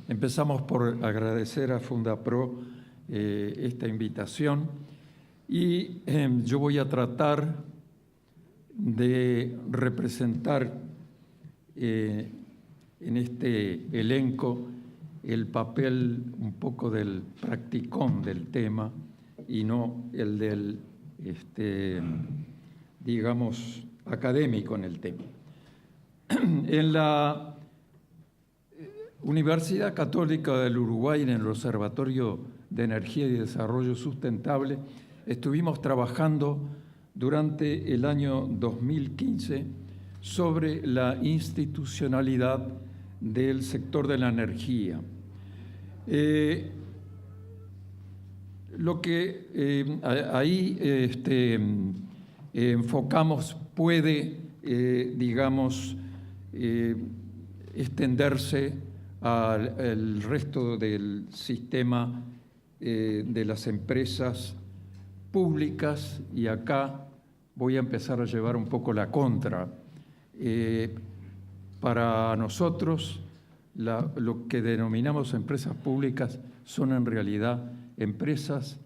Empezamos por agradecer a Fundapro esta invitación y yo voy a tratar de representar en este elenco el papel un poco del practicón del tema y no el del, digamos, académico en el tema. En la Universidad Católica del Uruguay, en el Observatorio de Energía y Desarrollo Sustentable, estuvimos trabajando durante el año 2015 sobre la institucionalidad del sector de la energía. Lo que ahí enfocamos puede, digamos, extenderse al resto del sistema de las empresas públicas, y acá voy a empezar a llevar un poco la contra. Para nosotros, lo que denominamos empresas públicas son en realidad empresas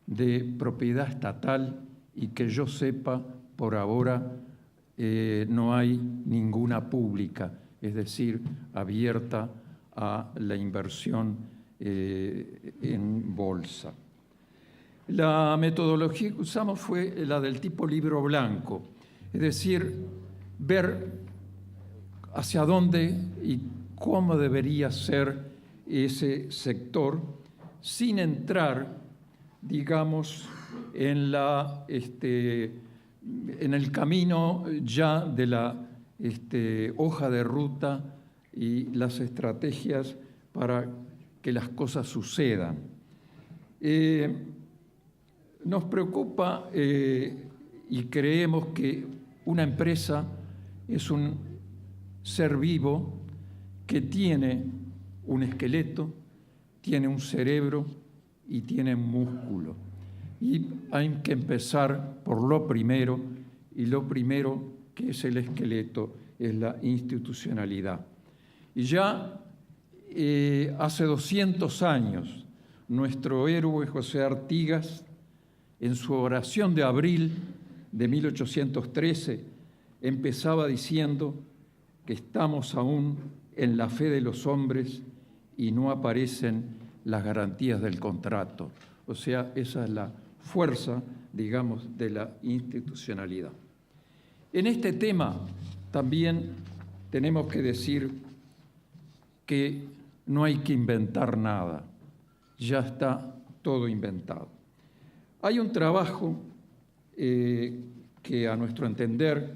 de propiedad estatal y que yo sepa, por ahora no hay ninguna pública, es decir, abierta a la inversión en bolsa. La metodología que usamos fue la del tipo libro blanco, es decir, ver hacia dónde y cómo debería ser ese sector sin entrar, digamos, en el camino ya de la hoja de ruta y las estrategias para que las cosas sucedan. Nos preocupa y creemos que una empresa es un ser vivo que tiene un esqueleto, tiene un cerebro y tiene músculo. Y hay que empezar por lo primero, y lo primero que es el esqueleto es la institucionalidad. Y ya hace 200 años, nuestro héroe José Artigas, en su oración de abril de 1813, empezaba diciendo que estamos aún en la fe de los hombres y no aparecen las garantías del contrato. O sea, esa es la fuerza, digamos, de la institucionalidad. En este tema también tenemos que decir que no hay que inventar nada, ya está todo inventado. Hay un trabajo que a nuestro entender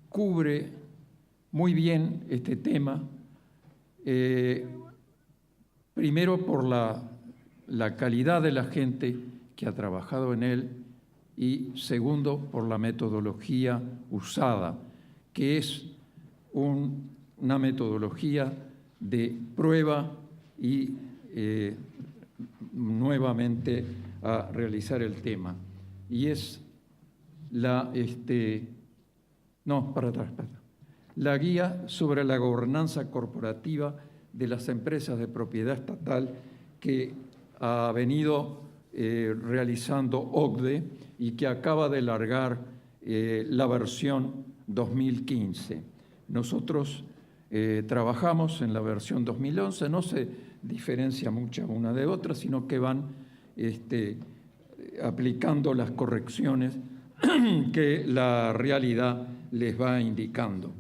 cubre muy bien este tema, primero por la calidad de la gente que ha trabajado en él y segundo por la metodología usada, que es una metodología de prueba y nuevamente a realizar el tema. Y es la guía sobre la gobernanza corporativa de las empresas de propiedad estatal que ha venido realizando OCDE y que acaba de largar la versión 2015. Nosotros trabajamos en la versión 2011, no se diferencia mucho una de otra, sino que van aplicando las correcciones que la realidad les va indicando.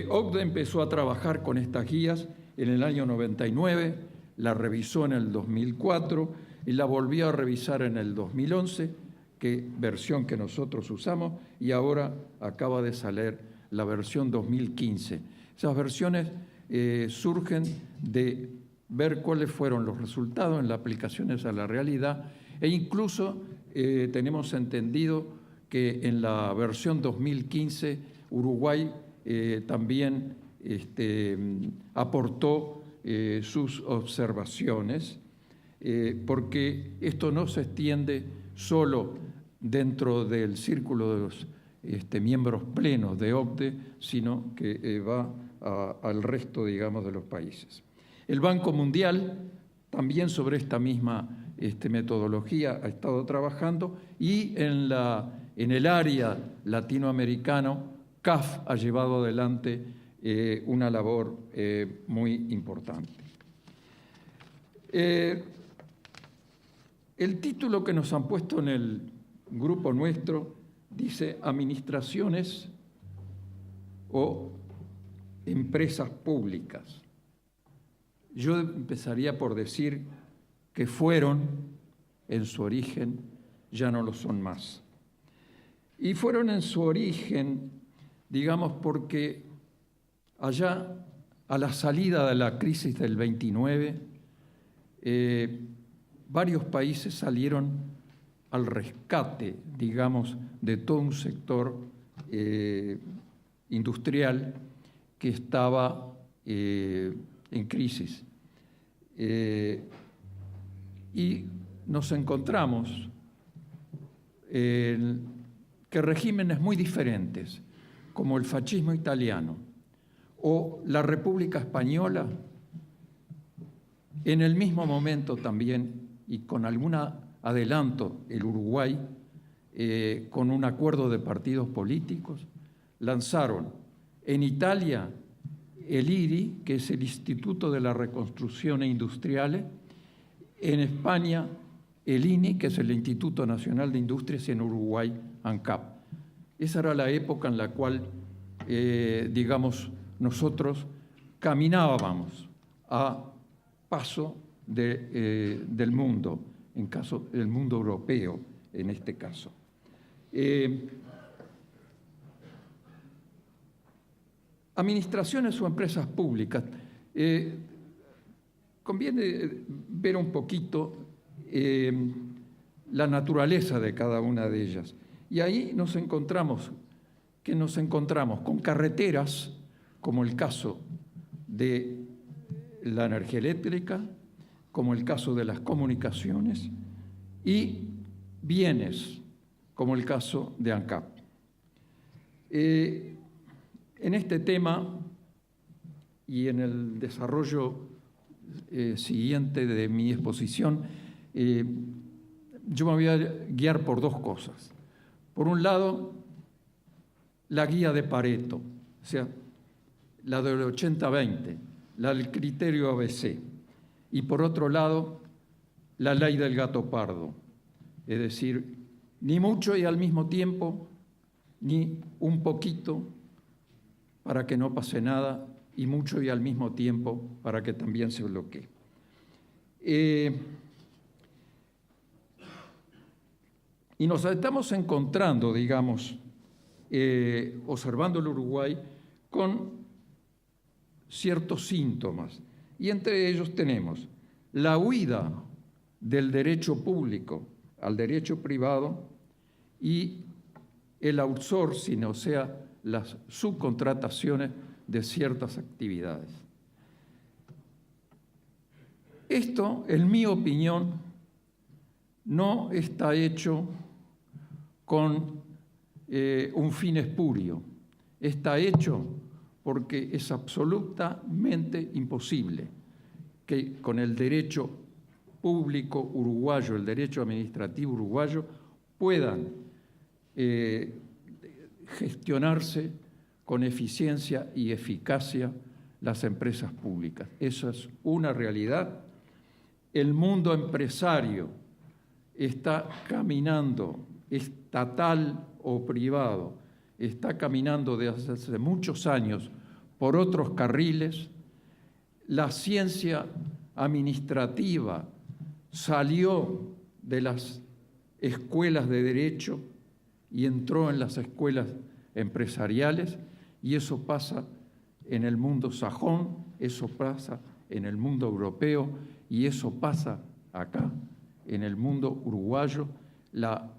OCDE empezó a trabajar con estas guías en el año 99, la revisó en el 2004 y la volvió a revisar en el 2011, versión que nosotros usamos, y ahora acaba de salir la versión 2015. Esas versiones surgen de ver cuáles fueron los resultados en las aplicaciones a la realidad e incluso tenemos entendido que en la versión 2015 Uruguay también aportó sus observaciones, porque esto no se extiende solo dentro del círculo de los miembros plenos de OCDE, sino que va al resto, digamos, de los países. El Banco Mundial también sobre esta misma metodología ha estado trabajando, y en el área latinoamericano, CAF ha llevado adelante una labor muy importante. El título que nos han puesto en el grupo nuestro dice Administraciones o Empresas Públicas. Yo empezaría por decir que fueron en su origen, ya no lo son más. Y fueron en su origen, digamos, porque allá, a la salida de la crisis del 29, varios países salieron al rescate, digamos, de todo un sector industrial que estaba en crisis. Y nos encontramos que regímenes muy diferentes, como el fascismo italiano o la República Española, en el mismo momento también, y con algún adelanto, el Uruguay, con un acuerdo de partidos políticos, lanzaron en Italia el IRI, que es el Instituto de la Reconstrucción Industrial, en España el INI, que es el Instituto Nacional de Industrias, y en Uruguay ANCAP. Esa era la época en la cual, digamos, nosotros caminábamos a paso del mundo, del mundo europeo en este caso. Administraciones o empresas públicas. Conviene ver un poquito la naturaleza de cada una de ellas. Y ahí nos encontramos con carreteras, como el caso de la energía eléctrica, como el caso de las comunicaciones, y bienes, como el caso de ANCAP. En este tema y en el desarrollo siguiente de mi exposición, yo me voy a guiar por dos cosas. Por un lado, la guía de Pareto, o sea, la del 80-20, la del criterio ABC, y por otro lado, la ley del gato pardo, es decir, ni mucho y al mismo tiempo, ni un poquito para que no pase nada, y mucho y al mismo tiempo para que también se bloquee. Y nos estamos encontrando, digamos, observando el Uruguay con ciertos síntomas, y entre ellos tenemos la huida del derecho público al derecho privado y el outsourcing, o sea, las subcontrataciones de ciertas actividades. Esto, en mi opinión, no está hecho con un fin espurio. Está hecho porque es absolutamente imposible que con el derecho público uruguayo, el derecho administrativo uruguayo, puedan gestionarse con eficiencia y eficacia las empresas públicas. Eso es una realidad. El mundo empresario está caminando, estatal o privado, está caminando desde hace muchos años por otros carriles. La ciencia administrativa salió de las escuelas de derecho y entró en las escuelas empresariales, y eso pasa en el mundo sajón, eso pasa en el mundo europeo, y eso pasa acá en el mundo uruguayo. La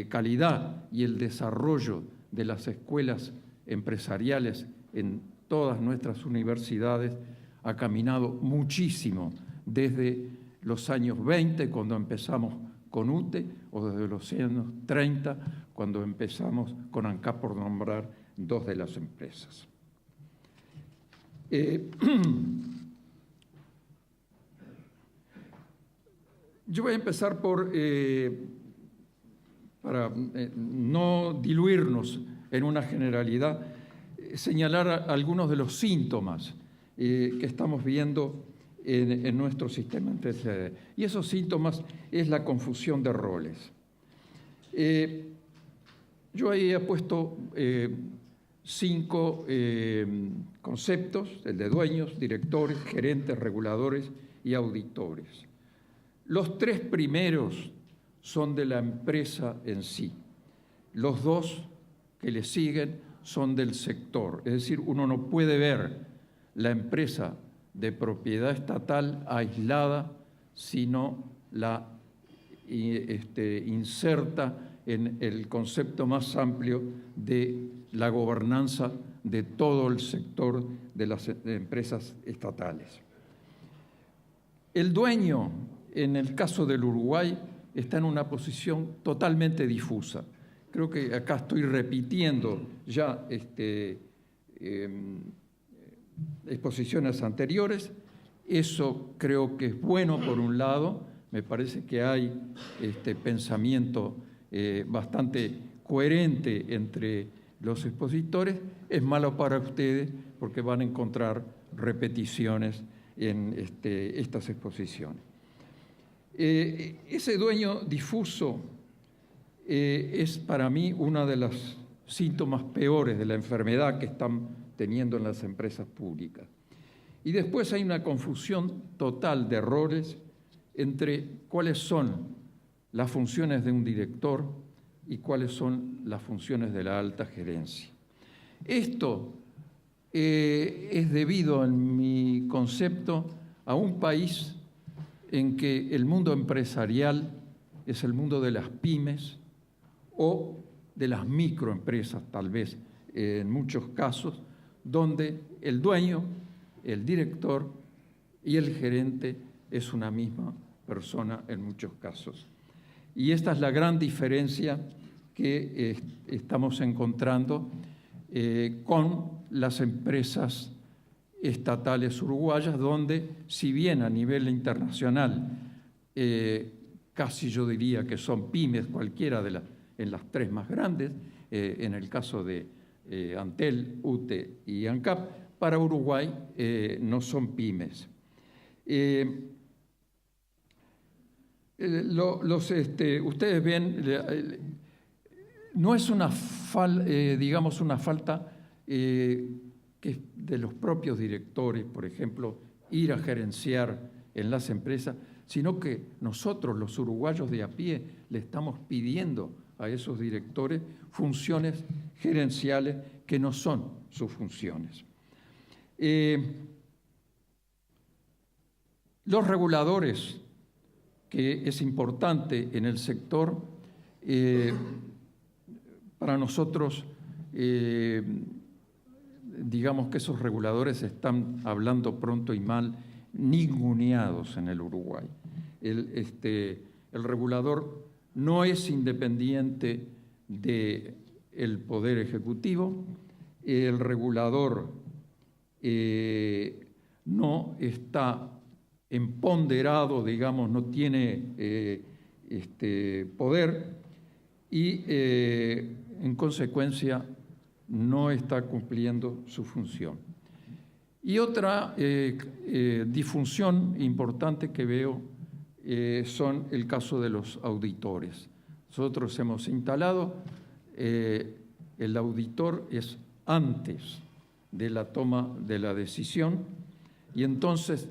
calidad y el desarrollo de las escuelas empresariales en todas nuestras universidades ha caminado muchísimo desde los años 20, cuando empezamos con UTE, o desde los años 30, cuando empezamos con ANCAP, por nombrar dos de las empresas. Yo voy a empezar para no diluirnos en una generalidad, señalar algunos de los síntomas que estamos viendo en nuestro sistema empresarial. Y esos síntomas es la confusión de roles. Yo ahí he puesto 5 conceptos: el de dueños, directores, gerentes, reguladores y auditores. Los 3 primeros son de la empresa en sí. Los 2 que le siguen son del sector. Es decir, uno no puede ver la empresa de propiedad estatal aislada, sino la inserta en el concepto más amplio de la gobernanza de todo el sector de las empresas estatales. El dueño, en el caso del Uruguay, está en una posición totalmente difusa. Creo que acá estoy repitiendo ya exposiciones anteriores. Eso creo que es bueno por un lado. Me parece que hay pensamiento bastante coherente entre los expositores. Es malo para ustedes porque van a encontrar repeticiones en estas exposiciones. Ese dueño difuso es para mí uno de los síntomas peores de la enfermedad que están teniendo en las empresas públicas. Y después hay una confusión total de roles entre cuáles son las funciones de un director y cuáles son las funciones de la alta gerencia. Esto es debido, en mi concepto, a un país en que el mundo empresarial es el mundo de las pymes o de las microempresas, tal vez, en muchos casos, donde el dueño, el director y el gerente es una misma persona en muchos casos. Y esta es la gran diferencia que estamos encontrando con las empresas estatales uruguayas, donde, si bien a nivel internacional casi yo diría que son pymes cualquiera en las 3 más grandes, en el caso de Antel, UTE y ANCAP, para Uruguay no son pymes. Ustedes ven, no es una falta que de los propios directores, por ejemplo, ir a gerenciar en las empresas, sino que nosotros, los uruguayos de a pie, le estamos pidiendo a esos directores funciones gerenciales que no son sus funciones. Los reguladores, que es importante en el sector, para nosotros, digamos que esos reguladores están, hablando pronto y mal, ninguneados en el Uruguay. El regulador no es independiente del Poder Ejecutivo, el regulador no está empoderado, digamos, no tiene poder y, en consecuencia, no está cumpliendo su función. Y otra disfunción importante que veo son el caso de los auditores. Nosotros hemos instalado, el auditor es antes de la toma de la decisión y entonces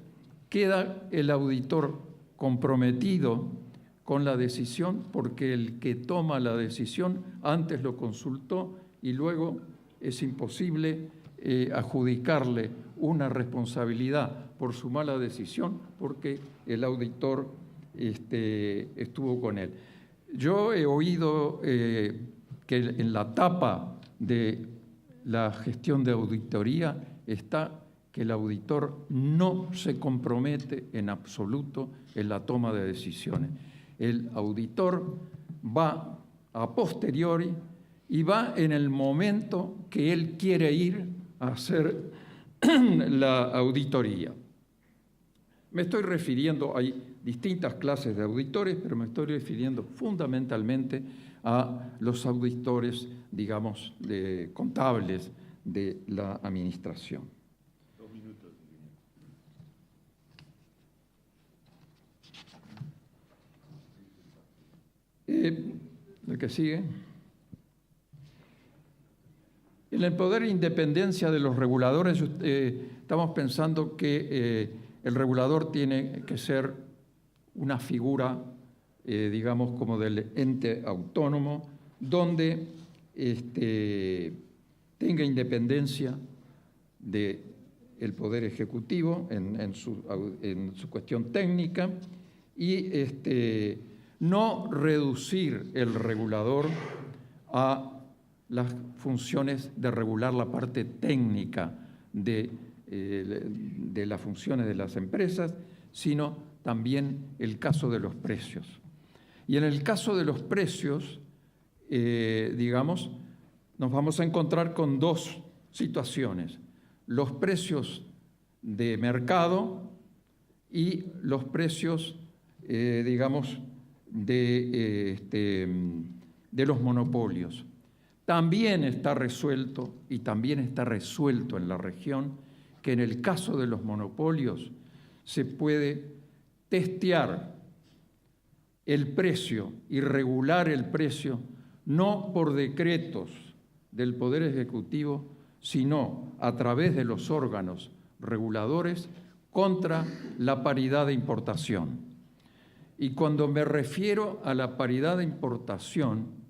queda el auditor comprometido con la decisión porque el que toma la decisión antes lo consultó y luego es imposible adjudicarle una responsabilidad por su mala decisión porque el auditor estuvo con él. Yo he oído que en la tapa de la gestión de auditoría está que el auditor no se compromete en absoluto en la toma de decisiones. El auditor va a posteriori y va en el momento que él quiere ir a hacer la auditoría. Me estoy refiriendo, hay distintas clases de auditores, pero me estoy refiriendo fundamentalmente a los auditores, digamos, contables de la administración. 2 minutos. El que sigue. En el poder e independencia de los reguladores, estamos pensando que el regulador tiene que ser una figura, digamos, como del ente autónomo, donde tenga independencia del Poder Ejecutivo en su cuestión técnica y no reducir el regulador a las funciones de regular la parte técnica de las funciones de las empresas, sino también el caso de los precios. Y en el caso de los precios, digamos, nos vamos a encontrar con dos situaciones: los precios de mercado y los precios, digamos, de los monopolios. También está resuelto, y también está resuelto en la región, que en el caso de los monopolios se puede testear el precio y regular el precio no por decretos del Poder Ejecutivo, sino a través de los órganos reguladores contra la paridad de importación. Y cuando me refiero a la paridad de importación,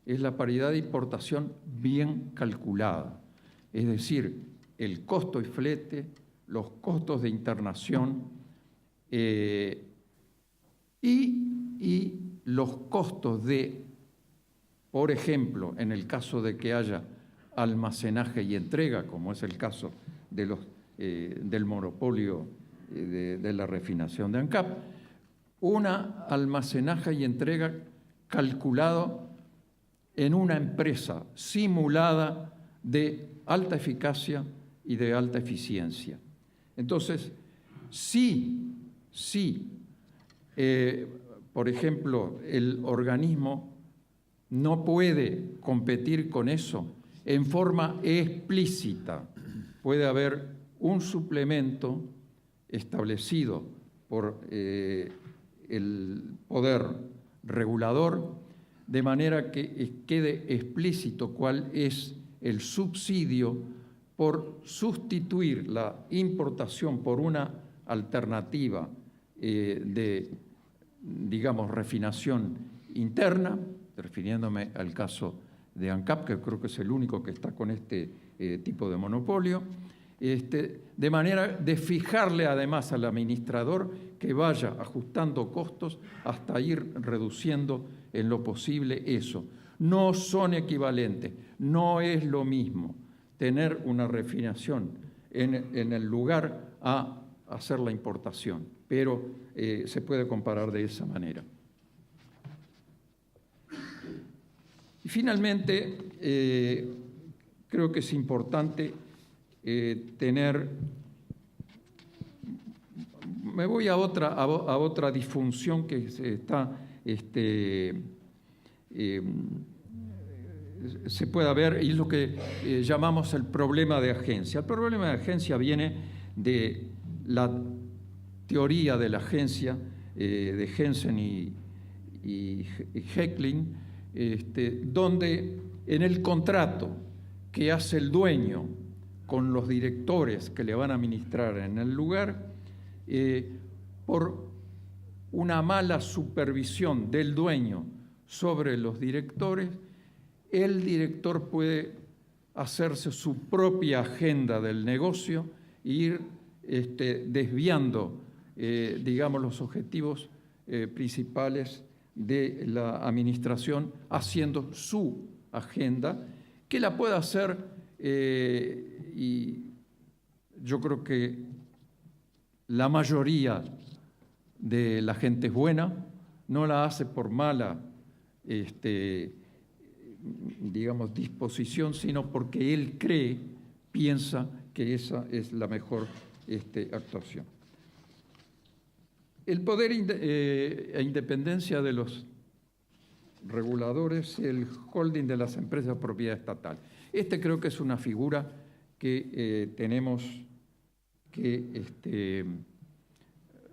es la paridad de importación bien calculada, es decir, el costo y flete, los costos de internación y los costos de, por ejemplo, en el caso de que haya almacenaje y entrega, como es el caso de del monopolio de la refinación de ANCAP, una almacenaje y entrega calculado en una empresa simulada de alta eficacia y de alta eficiencia. Entonces, sí, por ejemplo, el organismo no puede competir con eso en forma explícita. Puede haber un suplemento establecido por el poder regulador, de manera que quede explícito cuál es el subsidio por sustituir la importación por una alternativa de, digamos, refinación interna, refiriéndome al caso de ANCAP, que creo que es el único que está con este tipo de monopolio, de manera de fijarle además al administrador que vaya ajustando costos hasta ir reduciendo en lo posible eso. No son equivalentes, no es lo mismo tener una refinación en el lugar a hacer la importación, pero se puede comparar de esa manera. Y finalmente, creo que es importante tener... Me voy a otra disfunción que se está... se pueda ver, y es lo que llamamos el problema de agencia. El problema de agencia viene de la teoría de la agencia de Jensen y Hecklin, donde en el contrato que hace el dueño con los directores que le van a administrar en el lugar, por una mala supervisión del dueño sobre los directores, el director puede hacerse su propia agenda del negocio e ir desviando, digamos, los objetivos principales de la administración, haciendo su agenda, que la puede hacer y yo creo que la mayoría de la gente es buena, no la hace por mala digamos, disposición, sino porque él piensa que esa es la mejor actuación. El poder e independencia de los reguladores, el holding de las empresas de propiedad estatal. Creo que es una figura que tenemos que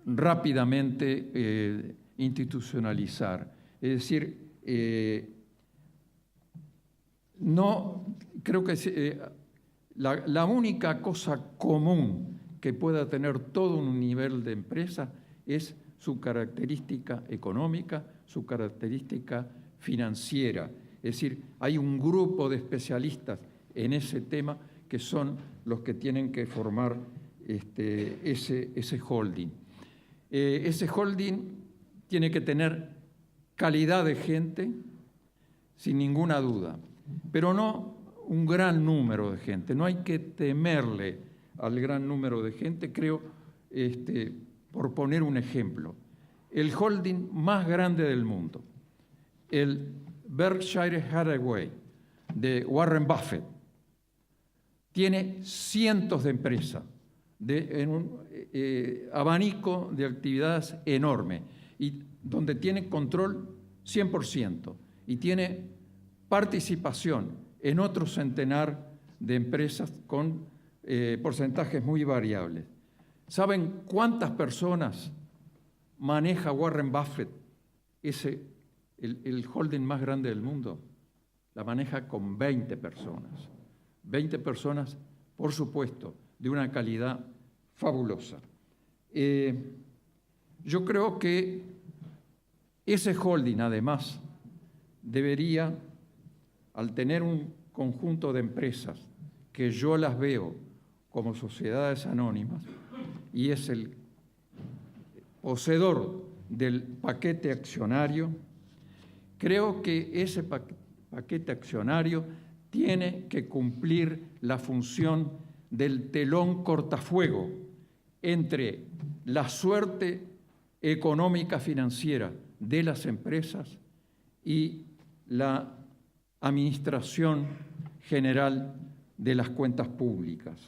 rápidamente institucionalizar. Es decir, no creo que la única cosa común que pueda tener todo un nivel de empresa es su característica económica, su característica financiera. Es decir, hay un grupo de especialistas en ese tema que son los que tienen que formar ese holding. Ese holding tiene que tener calidad de gente, sin ninguna duda, pero no un gran número de gente. No hay que temerle al gran número de gente. Creo, por poner un ejemplo, el holding más grande del mundo, el Berkshire Hathaway de Warren Buffett, tiene cientos de empresas, en un abanico de actividades enorme, y donde tiene control 100%, y tiene participación en otro centenar de empresas con porcentajes muy variables. ¿Saben cuántas personas maneja Warren Buffett, el holding más grande del mundo? La maneja con 20 personas. 20 personas, por supuesto, de una calidad fabulosa. Yo creo que ese holding, además, debería, al tener un conjunto de empresas que yo las veo como sociedades anónimas, y es el poseedor del paquete accionario, creo que ese paquete accionario tiene que cumplir la función del telón cortafuego entre la suerte económica financiera de las empresas y la administración general de las cuentas públicas.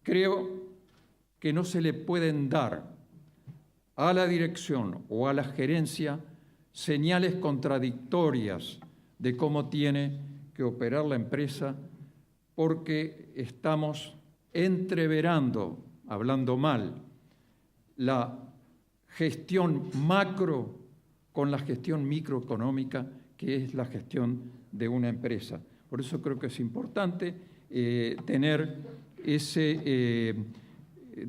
Creo que no se le pueden dar a la dirección o a la gerencia señales contradictorias de cómo tiene que operar la empresa, porque estamos entreverando, hablando mal, la gestión macro con la gestión microeconómica, que es la gestión de una empresa. Por eso creo que es importante tener ese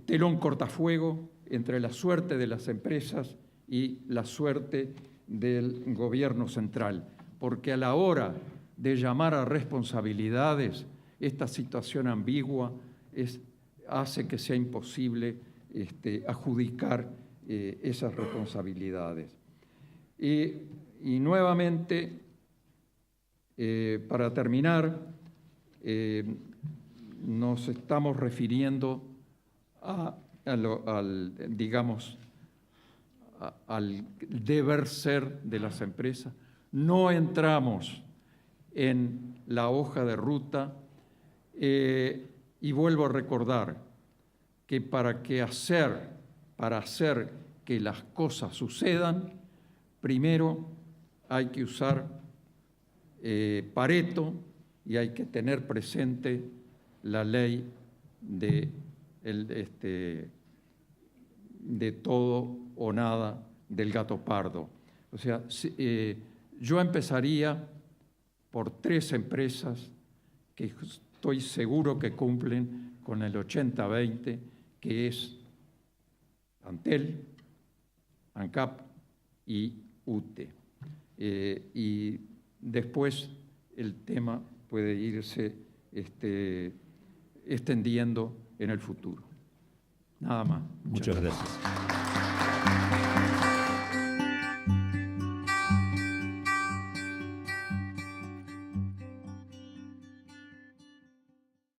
telón cortafuego entre la suerte de las empresas y la suerte del gobierno central, porque a la hora de llamar a responsabilidades, esta situación ambigua hace que sea imposible adjudicar esas responsabilidades. Y nuevamente, para terminar, nos estamos refiriendo al deber ser de las empresas. No entramos en la hoja de ruta y vuelvo a recordar que para hacer que las cosas sucedan, primero hay que usar Pareto y hay que tener presente la ley de todo o nada del gato pardo. O sea, yo empezaría por 3 empresas que estoy seguro que cumplen con el 80-20, que es Antel, ANCAP y UTE. Y después el tema puede irse extendiendo en el futuro. Nada más. Muchas gracias.